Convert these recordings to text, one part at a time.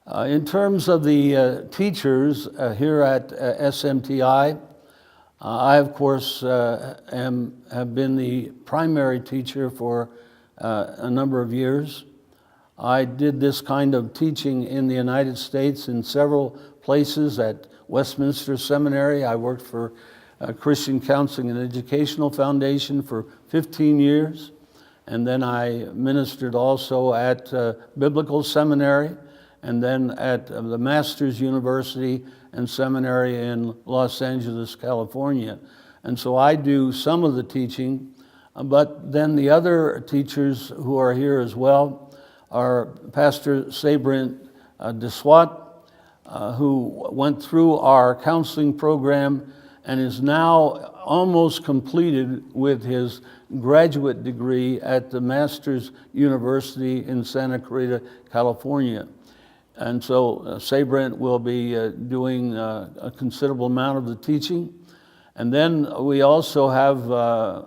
In terms of the teachers here at SMTI, I, of course, have been the primary teacher for a number of years. I did this kind of teaching in the United States in several places. At Westminster Seminary, I worked for Christian Counseling and Educational Foundation for 15 years. And then I ministered also at Biblical Seminary, and then at the Master's University and Seminary in Los Angeles, California. And so I do some of the teaching, but then the other teachers who are here as well are Pastor Sabrint Deswat, who went through our counseling program and is now almost completed with his graduate degree at the Master's University in Santa Clarita, California. And so Sabrint will be doing a considerable amount of the teaching. And then we also have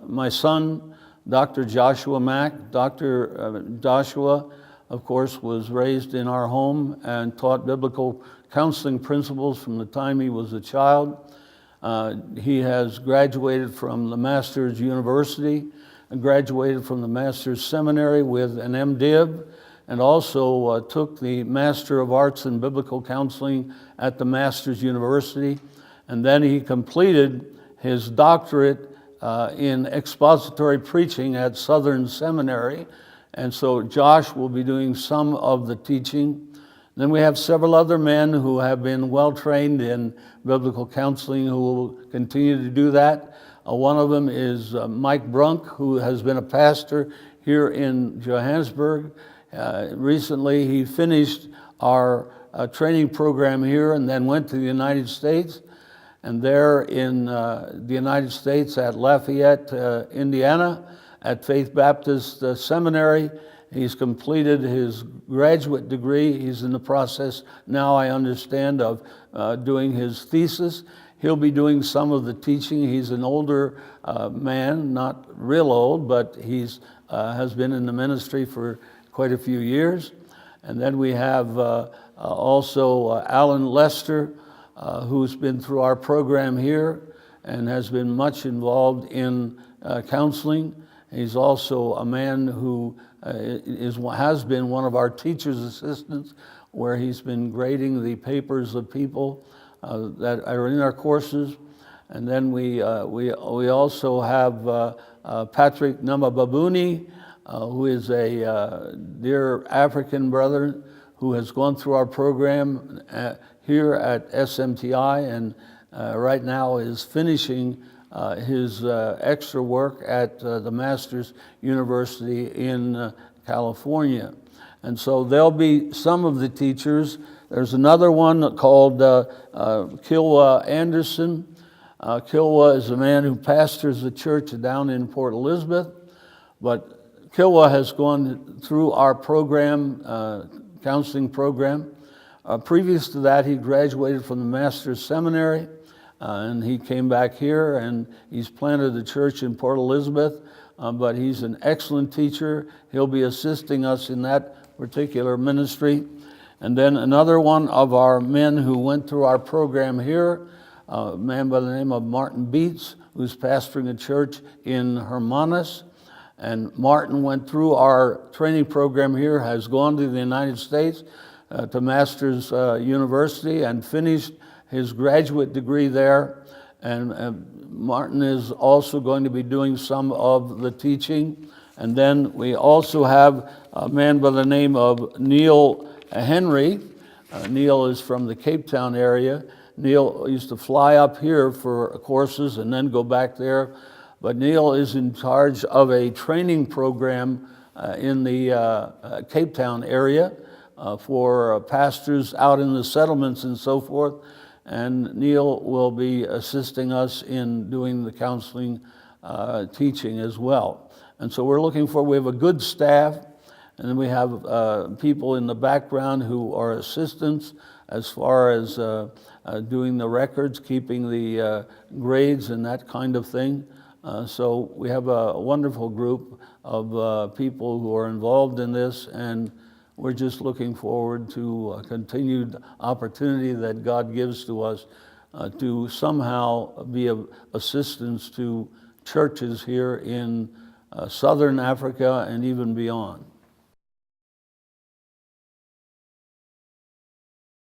my son, Dr. Joshua Mack. Dr. Joshua, of course, was raised in our home and taught biblical counseling principles from the time he was a child. He has graduated from the Master's University, and graduated from the Master's Seminary with an MDiv, and also took the Master of Arts in Biblical Counseling at the Master's University. And then he completed his doctorate in expository preaching at Southern Seminary. And so Josh will be doing some of the teaching. Then we have several other men who have been well trained in biblical counseling who will continue to do that. One of them is Mike Brunk, who has been a pastor here in Johannesburg. Recently he finished our training program here and then went to the United States. And there in the United States at Lafayette, Indiana, at Faith Baptist Seminary, he's completed his graduate degree. He's in the process now, I understand, of doing his thesis. He'll be doing some of the teaching. He's an older man, not real old, but he's has been in the ministry for quite a few years. And then we have also Alan Lester, who's been through our program here and has been much involved in counseling. He's also a man who has been one of our teacher's assistants, where he's been grading the papers of people that are in our courses. And then we also have Patrick Namababuni, who is a dear African brother who has gone through our program here at SMTI and right now is finishing his extra work at the Master's University in California. And so there'll be some of the teachers. There's another one called Kilwa Anderson. Kilwa is a man who pastors the church down in Port Elizabeth, but Kilwa has gone through our program, counseling program. Previous to that, he graduated from the Master's Seminary, and he came back here and he's planted a church in Port Elizabeth, but he's an excellent teacher. He'll be assisting us in that particular ministry. And then another one of our men who went through our program here, a man by the name of Martin Beets, who's pastoring a church in Hermanus. And Martin went through our training program here, has gone to the United States, to Master's University, and finished his graduate degree there. And Martin is also going to be doing some of the teaching. And then we also have a man by the name of Neil Henry. Neil is from the Cape Town area. Neil used to fly up here for courses and then go back there. But Neil is in charge of a training program in the Cape Town area for pastors out in the settlements and so forth. And Neil will be assisting us in doing the counseling teaching as well. And so we have a good staff, and then we have people in the background who are assistants as far as doing the records, keeping the grades and that kind of thing. So we have a wonderful group of people who are involved in this, and we're just looking forward to a continued opportunity that God gives to us to somehow be of assistance to churches here in Southern Africa and even beyond.